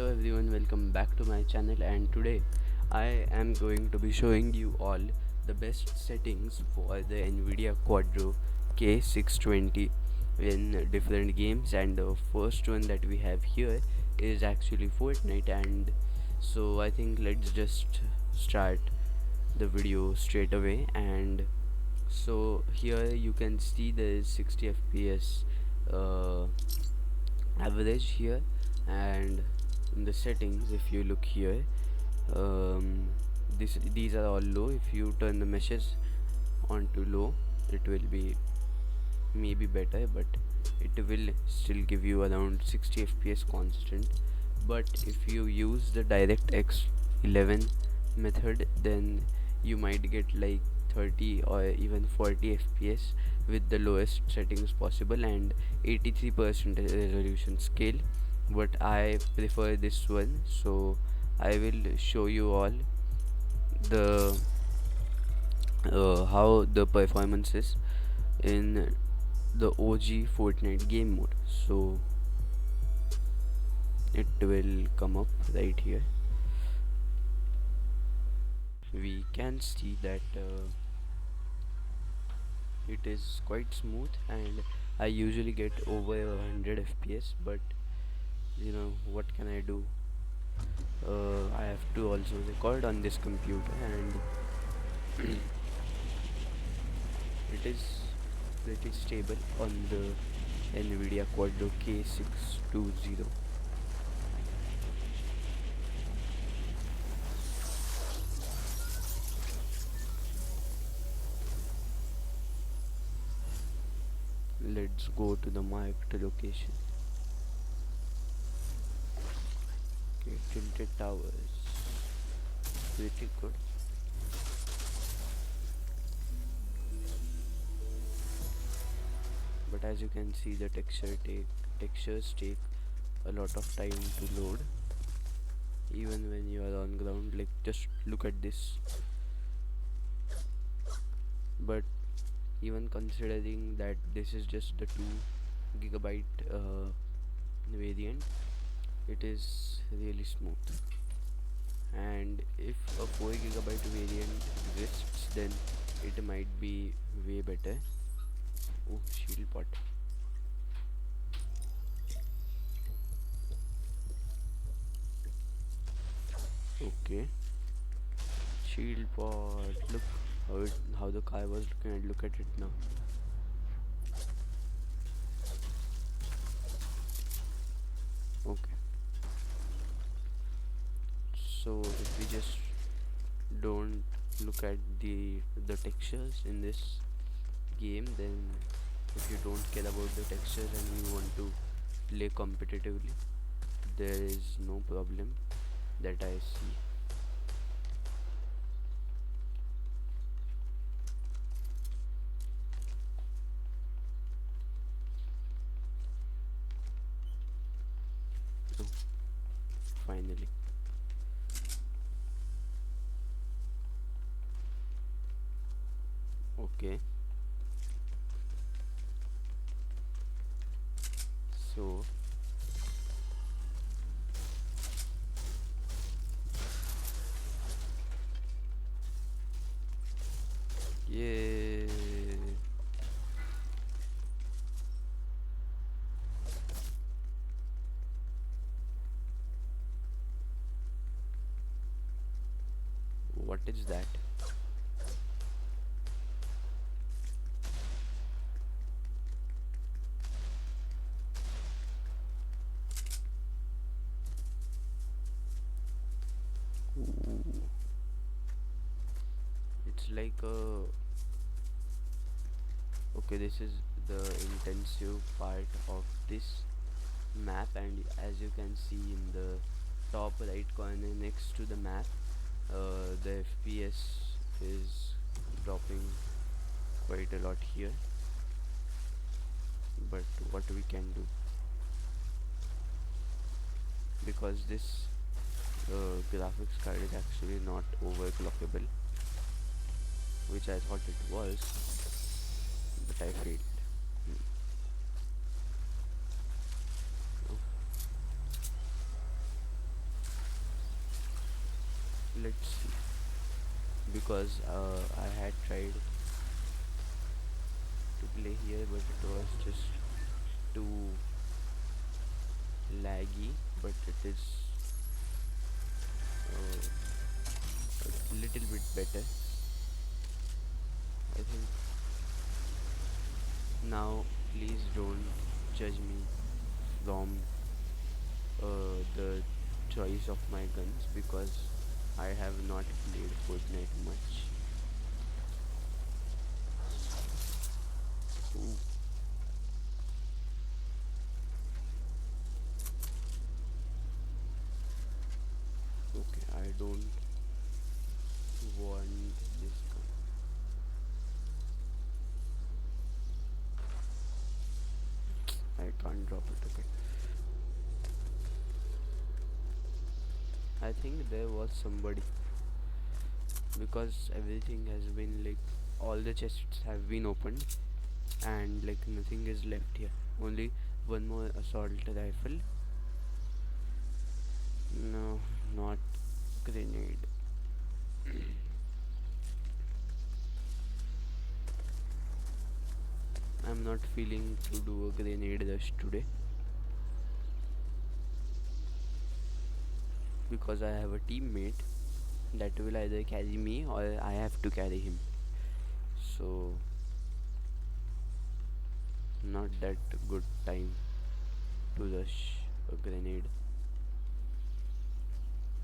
Hello everyone, welcome back to my channel, and today I am going to be showing you all the best settings for the NVIDIA Quadro K620 in different games. And the first one that we have here is actually Fortnite, and so I think let's just start the video straight away. And so here you can see there is 60 fps uh, average here. And in the settings, if you look here, these are all low. If you turn the meshes onto low, it will be maybe better, but it will still give you around 60 fps constant. But if you use the DirectX 11 method, then you might get like 30 or even 40 fps with the lowest settings possible and 83% resolution scale. But I prefer this one, so I will show you all the how the performance is in the OG Fortnite game mode. So it will come up right here. We can see that it is quite smooth, and I usually get over 100 fps, but you know what can I do. I have to also record on this computer, and it is pretty stable on the NVIDIA Quadro K620. Let's go to the marked location. Okay, Tilted Towers, pretty good. But as you can see, the textures take a lot of time to load, even when you are on ground. Like, just look at this. But even considering that this is just the 2 GB variant, it is really smooth. And if a 4 GB variant exists, then it might be way better. Oh, shield pot. Okay, shield pot. Look how the car was looking at. Look at it now. Okay, so if we just don't look at the textures in this game, then if you don't care about the textures and you want to play competitively, there is no problem that I see. Oh, finally. Okay, so yeah, what is that? Ooh, it's like a okay, this is the intensive part of this map, and as you can see in the top right corner next to the map, the fps is dropping quite a lot here. But what we can do, because this graphics card is actually not overclockable, which I thought it was, but I failed. Hmm. Oh, let's see, because I had tried to play here, but it was just too laggy. But it is a little bit better, I think. Now, please don't judge me from the choice of my guns, because I have not played Fortnite much. Ooh, okay, I don't want this gun. I can't drop it. Okay. I think there was somebody, because everything has been like, all the chests have been opened and like nothing is left here. Only one more assault rifle. No, not grenade. I'm not feeling to do a grenade rush today, because I have a teammate that will either carry me or I have to carry him. So, not that good time to rush a grenade,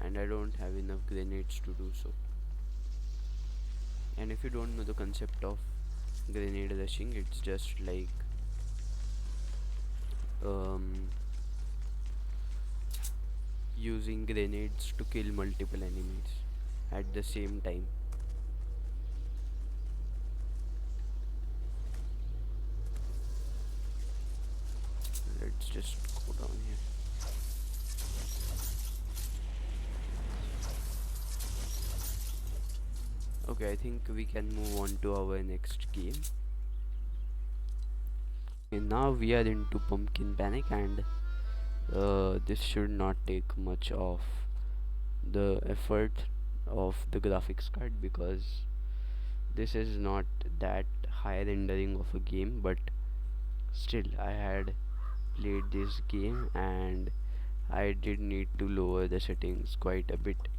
and I don't have enough grenades to do so. And if you don't know the concept of grenade rushing, it's just like um, using grenades to kill multiple enemies at the same time. Let's just go down here. Okay, I think we can move on to our next game. Okay, now we are into Pumpkin Panic, and this should not take much of the effort of the graphics card, because this is not that high rendering of a game, but still I had played this game and I did need to lower the settings quite a bit.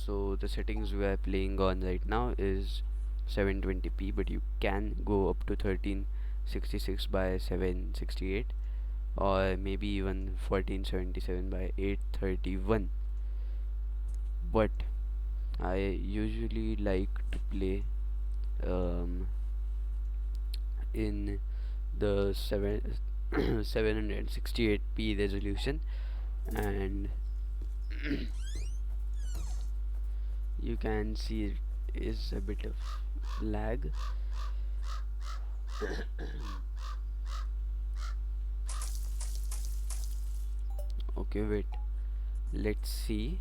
So the settings we are playing on right now is 720p, but you can go up to 1366 by 768, or maybe even 1477 by 831. But I usually like to play um, in the 768p resolution, and you can see it is a bit of lag. Okay, wait, let's see.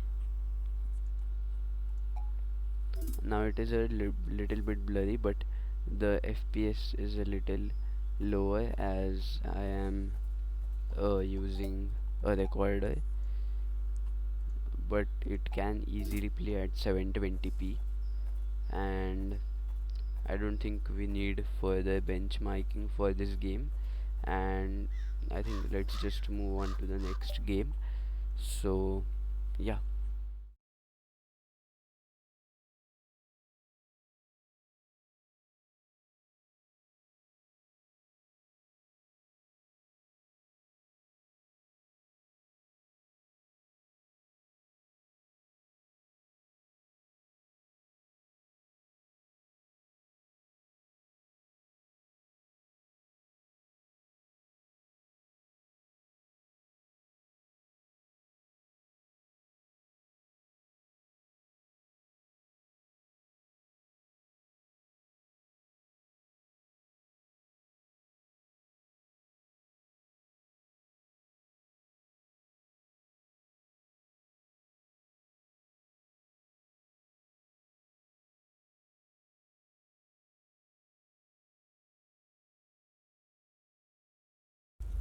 Now it is a little bit blurry, but the FPS is a little lower as I am using a recorder, but it can easily play at 720p, and I don't think we need further benchmarking for this game. And I think let's just move on to the next game. So yeah.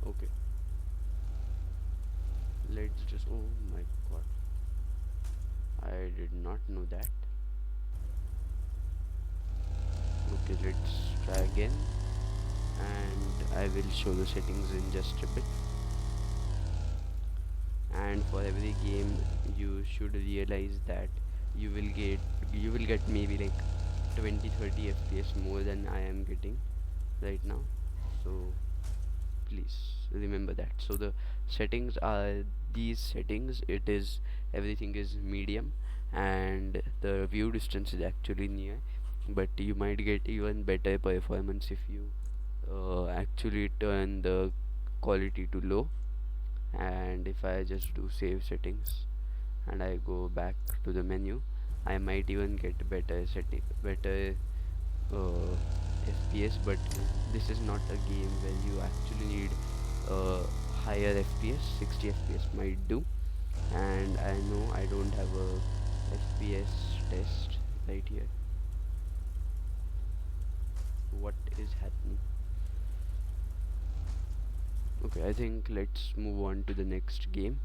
Okay, let's just, oh my god, I did not know that. Okay, let's try again, and I will show the settings in just a bit. And for every game you should realize that you will get maybe like 20-30 fps more than I am getting right now. So please remember that. So the settings are these settings. It is everything is medium, and the view distance is actually near, but you might get even better performance if you actually turn the quality to low. And if I just do save settings and I go back to the menu, I might even get better uh, FPS. But this is not a game where you actually need higher FPS. 60 FPS might do, and I know I don't have a FPS test right here. What is happening? Okay, I think let's move on to the next game.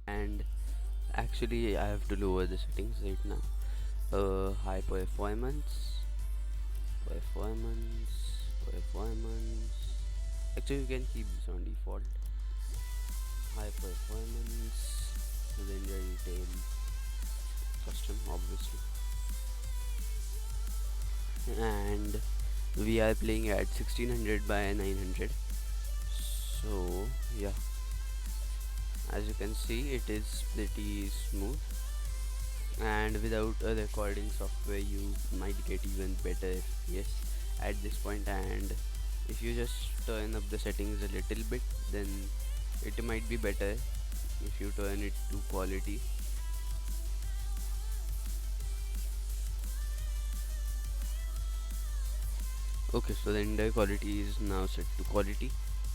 And actually I have to lower the settings right now. High performance. Actually, you can keep this on default. High performance, render detail, custom, obviously. And we are playing at 1600 by 900. So yeah, as you can see, it is pretty smooth. And without a recording software, you might get even better FPS at this point. And if you just turn up the settings a little bit, then it might be better if you turn it to quality. Okay, so the render quality is now set to quality.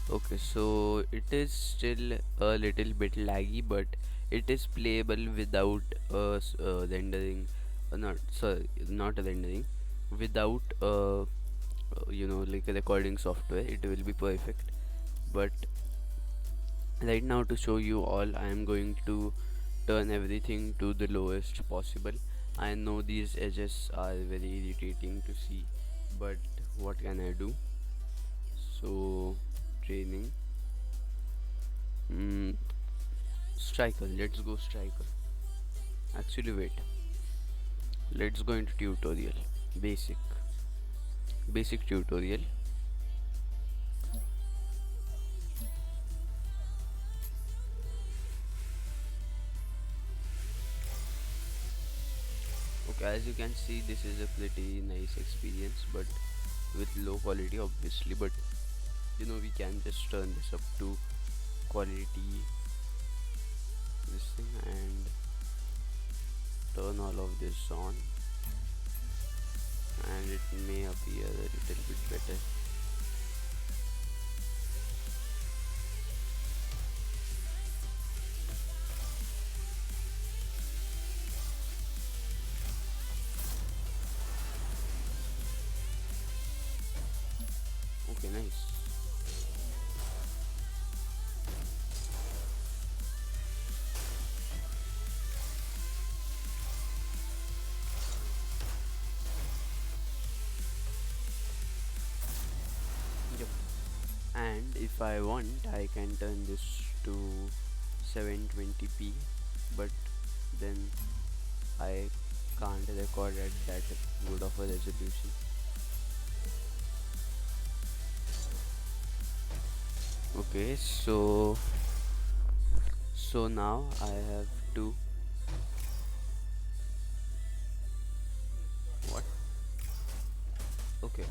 Okay, so it is still a little bit laggy, but it is playable without rendering. Not sorry, not rendering. Without like a recording software, it will be perfect. But right now, to show you all, I am going to turn everything to the lowest possible. I know these edges are very irritating to see, but what can I do? So training, mm, striker, let's go striker. Actually wait, let's go into tutorial. Basic, basic tutorial. Okay, as you can see, this is a pretty nice experience, but with low quality obviously. But we can just turn this up to quality, this thing, and turn all of this on, and it may appear a little bit better. Okay, nice. Yep. And if I want, I can turn this to 720p, but then I can't record at that good of a resolution. Okay, so now I have to what? Okay,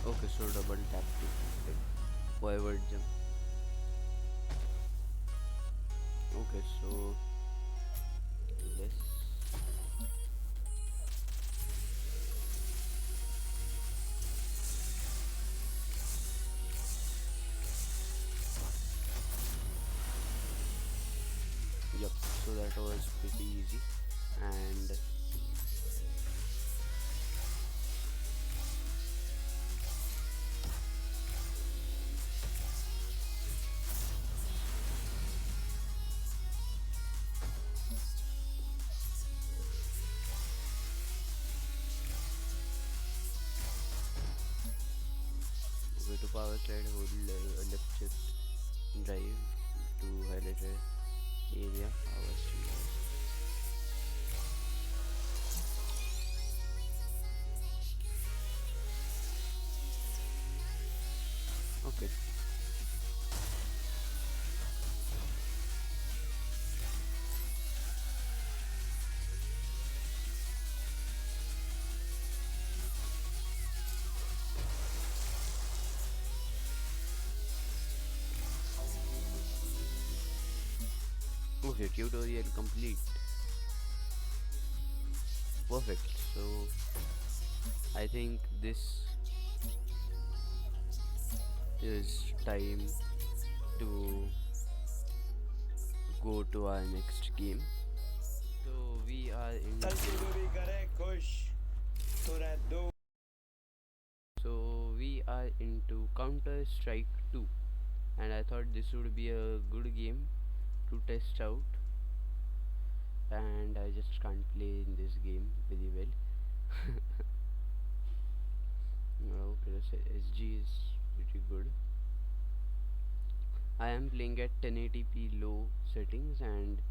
okay. So double tap to like forward jump. Okay, so yes. Yep. So that was pretty easy, and power slide, hold left shift drive to highlight a area. Power slide. Okay. Okay, tutorial complete. Perfect. So I think this is time to go to our next game. So we are in. So we are into Counter Strike 2, and I thought this would be a good game to test out. And I just can't play in this game very well. Okay, the SG is pretty good. I am playing at 1080p low settings, and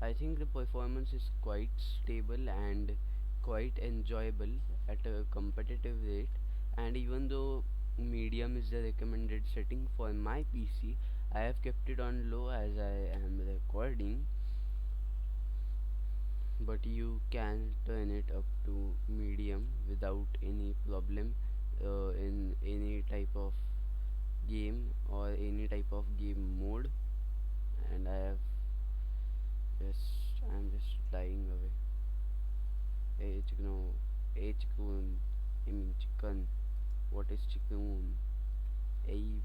I think the performance is quite stable and quite enjoyable at a competitive rate. And even though medium is the recommended setting for my PC, I have kept it on low as I am recording, but you can turn it up to medium without any problem in any type of game or any type of game mode. And I'm just dying away. Hey chicken, hey chicken, I mean chicken. What is chicken? Hey,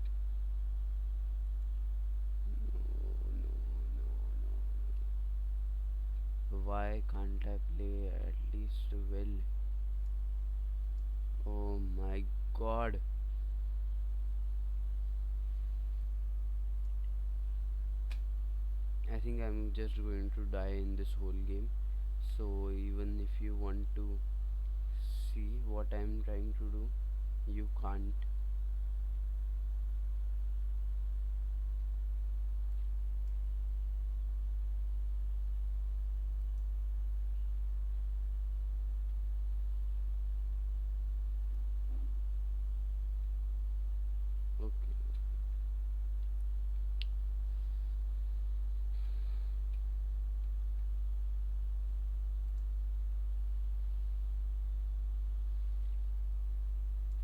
no, no, no, no. Why can't I play at least well? Oh my god. I think I'm just going to die in this whole game. So even if you want to see what I'm trying to do, you can't. Okay.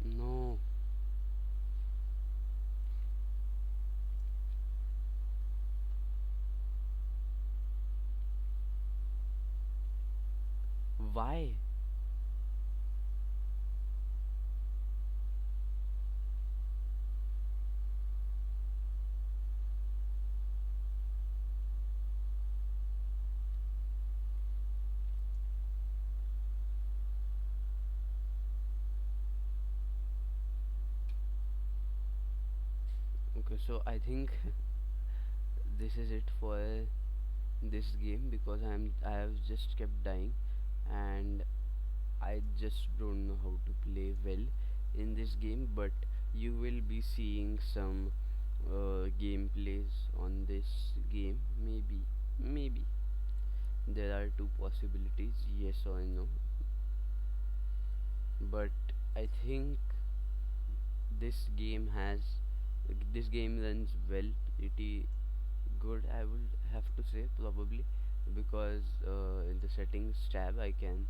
No. Why? Okay, so I think this is it for this game because I have just kept dying, and I just don't know how to play well in this game. But you will be seeing some gameplays on this game. Maybe there are two possibilities, yes or no. But I think this game has this game runs well, pretty good, I would have to say, probably, because in the settings tab I can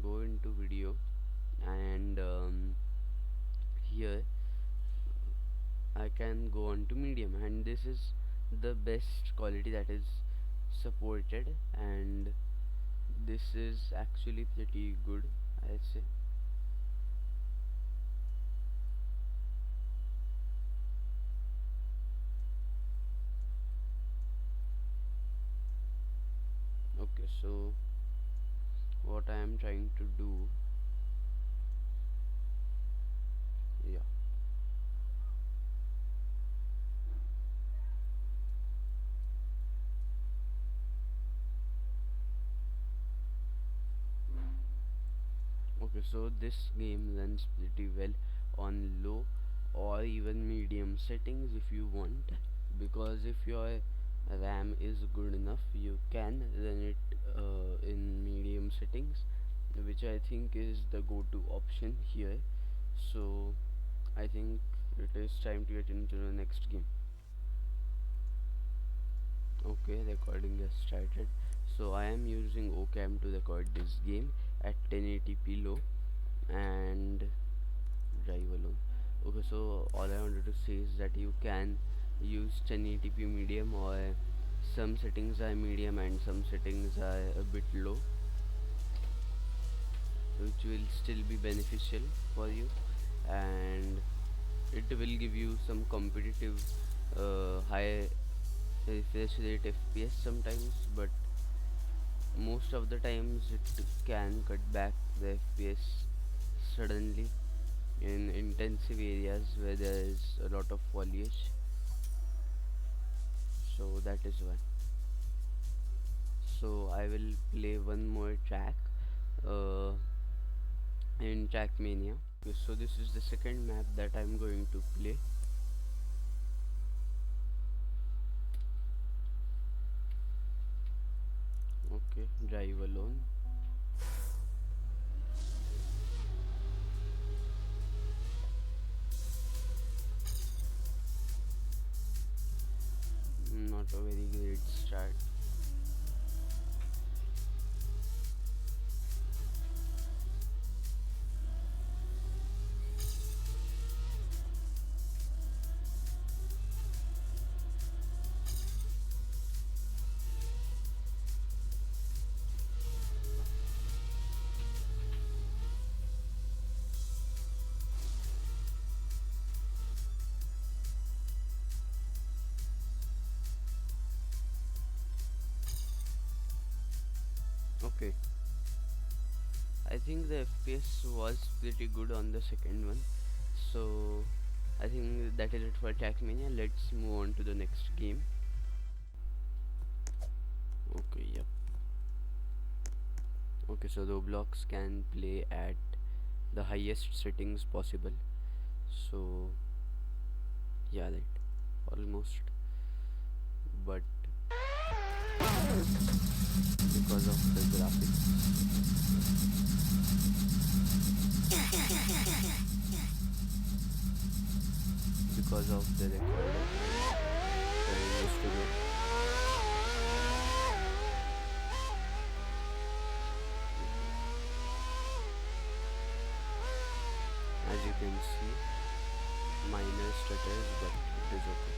go into video, and here I can go on to medium, and this is the best quality that is supported, and this is actually pretty good, I'd say. Okay, so what I am trying to do, yeah. Okay, so this game runs pretty well on low, or even medium settings if you want, because if your RAM is good enough you can run it in medium settings, which I think is the go-to option here. So I think it is time to get into the next game. Okay, recording has started. So I am using Ocam to record this game at 1080p low and drive alone. Okay, so all I wanted to say is that you can use 1080p medium, or some settings are medium and some settings are a bit low, which will still be beneficial for you, and it will give you some competitive high refresh rate FPS sometimes, but most of the times it can cut back the FPS suddenly in intensive areas where there is a lot of foliage. So that is why. So I will play one more track uh, in Trackmania. Okay, so this is the second map that I'm going to play. Okay, drive alone. Not a very great start. Okay, I think the FPS was pretty good on the second one. So I think that is it for Trackmania. Let's move on to the next game. Okay, yep. Okay, so Roblox can play at the highest settings possible. So yeah, right, almost. But because of the graphics, because of the recorder, I used to get. As you can see, minor stutters, but it is okay.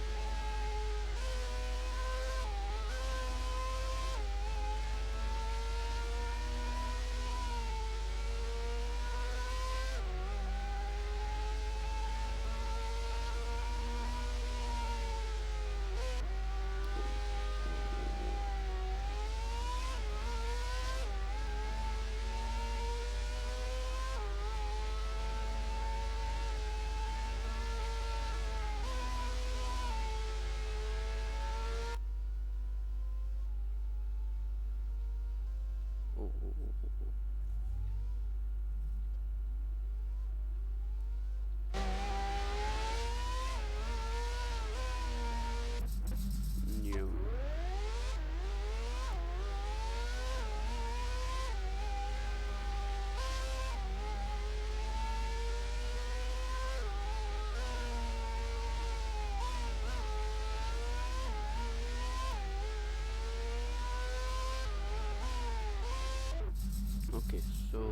Oh, oh, oh, oh, oh. No. Okay, so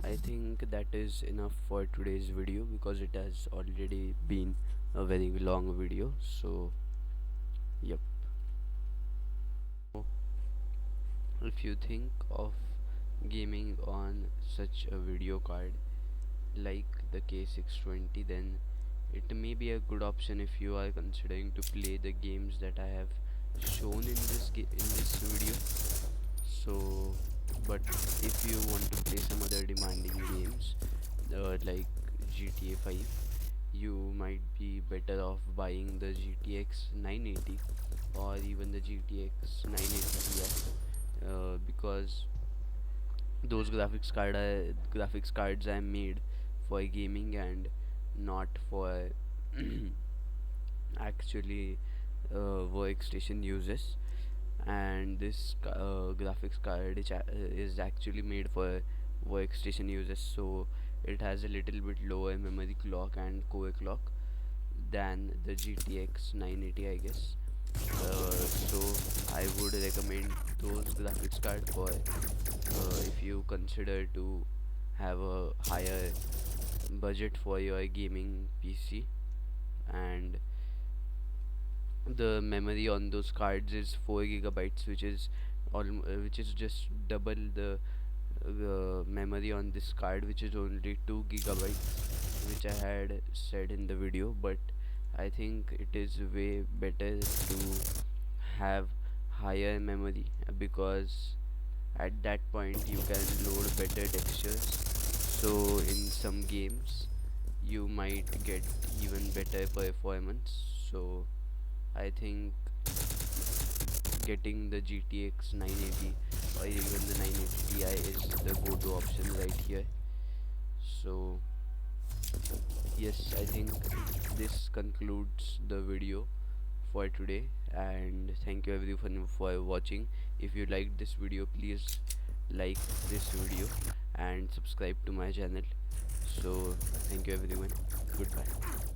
I think that is enough for today's video, because it has already been a very long video. So yep. If you think of gaming on such a video card like the K620, then it may be a good option if you are considering to play the games that I have shown in this video. So, but if you want to play some other demanding games like GTA 5, you might be better off buying the GTX 980 or even the GTX 980 Ti, because those graphics cards are made for gaming, and not for actually workstation uses. And this graphics card is actually made for workstation users, so it has a little bit lower memory clock and core clock than the GTX 980, I guess. So I would recommend those graphics card for if you consider to have a higher budget for your gaming PC. And the memory on those cards is 4 gigabytes, which is just double the memory on this card, which is only 2 gigabytes, which I had said in the video. But I think it is way better to have higher memory, because at that point you can load better textures, so in some games you might get even better performance. So I think getting the GTX 980 or even the 980 Ti is the go-to option right here. So yes, I think this concludes the video for today, and thank you everyone for watching. If you liked this video, please like this video and subscribe to my channel. So thank you everyone, goodbye.